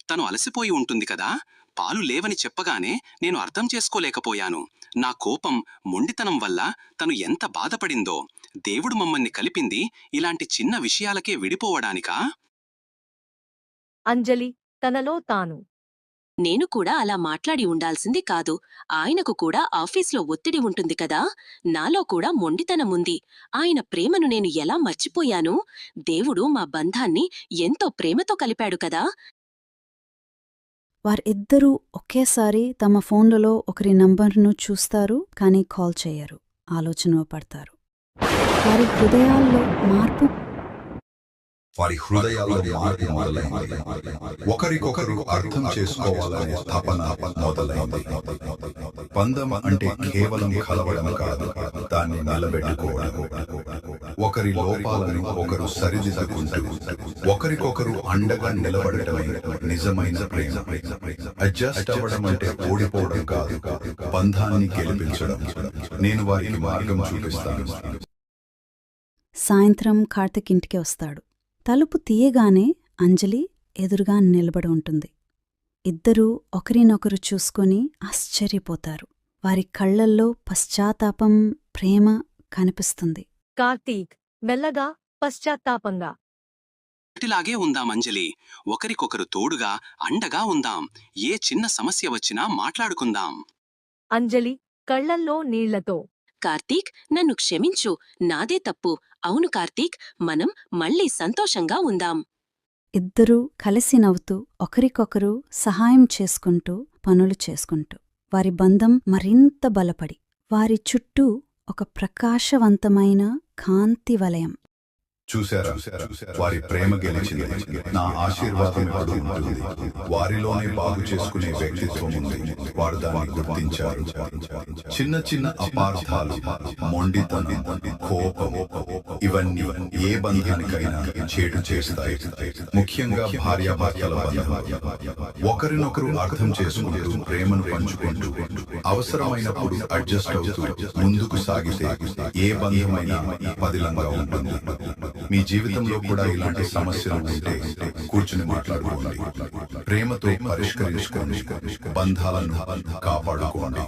తను అలసిపోయి ఉంటుంది కదా. పాలు లేవని చెప్పగానే నేను అర్థం చేసుకోలేకపోయాను. నా కోపం, మొండితనం వల్ల తను ఎంత బాధపడిందో. దేవుడు మమ్మల్ని కలిపింది ఇలాంటి చిన్న విషయాలకే విడిపోవడానికా? అంజలి తనలో తాను. నేను కూడా అలా మాట్లాడి ఉండాల్సింది కాదు. ఆయనకు కూడా ఆఫీస్లో ఒత్తిడి ఉంటుంది కదా. నాలో కూడా మొండితనముంది. ఆయన ప్రేమను నేను ఎలా మర్చిపోయాను. దేవుడు మా బంధాన్ని ఎంతో ప్రేమతో కలిపాడు కదా. వారిద్దరూ ఒకేసారి తమ ఫోన్లలో ఒకరి నంబర్ను చూస్తారు, కానీ కాల్ చేయరు. ఆలోచనలో పడతారు. వారి హృదయాల్లో మార్పు మొదలైంది. ఒకరికొకరు అర్థం చేసుకోవాలనే తపన మొదలైంది. బంధం అంటే కేవలం కలవడం కాదు, దాన్ని నిలబెట్టుకోవడం. ఒకరి లోపాలను ఒకరు సరిదిద్దుకుంటూ ఒకరికొకరు అండగా నిలబడటమే నిజమైన ప్రేమ. అడ్జస్ట్ అవ్వడం అంటే ఓడిపోవడం కాదు, బంధాన్ని గెలిపించడం. నేను వారికి మార్గం చూపిస్తాను. సాయంత్రం కార్తిక్ ఇంటికి వస్తాడు. తలుపు తీయగానే అంజలి ఎదురుగా నిలబడి ఉంటుంది. ఇద్దరూ ఒకరినొకరు చూసుకొని ఆశ్చర్యపోతారు. వారి కళ్లల్లో పశ్చాత్తాపం, ప్రేమ కనిపిస్తుంది. కార్తీక్ మెల్లగా పశ్చాత్తాపంగా. ఇలాగే ఉందాం అంజలి. ఒకరికొకరు తోడుగా, అండగా ఉందాం. ఏ చిన్న సమస్య వచ్చినా మాట్లాడుకుందాం. అంజలి కళ్లల్లో నీళ్లతో. కార్తీక్, నన్ను క్షమించు. నాదే తప్పు. అవును కార్తీక్, మనం మళ్ళీ సంతోషంగా ఉందాం. ఇద్దరూ కలిసి నవ్వుతూ ఒకరికొకరు సహాయం చేసుకుంటూ పనులు చేసుకుంటూ వారి బంధం మరింత బలపడి వారి చుట్టూ ఒక ప్రకాశవంతమైన కాంతి వలయం. చూశారా, వారి ప్రేమ గెలిచింది. నా ఆశీర్వాదం ఎప్పుడు ఉంటుంది. వారిలోనే బాగు చేసుకునే వ్యక్తిత్వం ఉంది. వారు దాన్ని గుర్తించారు. చిన్న చిన్న అపార్థాలు, మొండితనం, కోపం ఇవన్నీ ఏ బంధానికైనా చేటు చేస్తాయి. ముఖ్యంగా భార్యాభర్తల బంధం. ఒకరినొకరు అర్థం చేసుకుంటూ ప్రేమను పంచుకుంటూ అవసరమైనప్పుడు అడ్జస్ట్ అవుతూ ముందుకు సాగితే ఏ బంధమైనా పదిలంగా ఉంటుంది. మీ జీవితంలో కూడా ఇలాంటి సమస్యలు ఉంటే కూర్చుని మాట్లాడుకోండి. ప్రేమతో పరిష్కరించుకోండి. బంధాలను కాపాడుకోండి.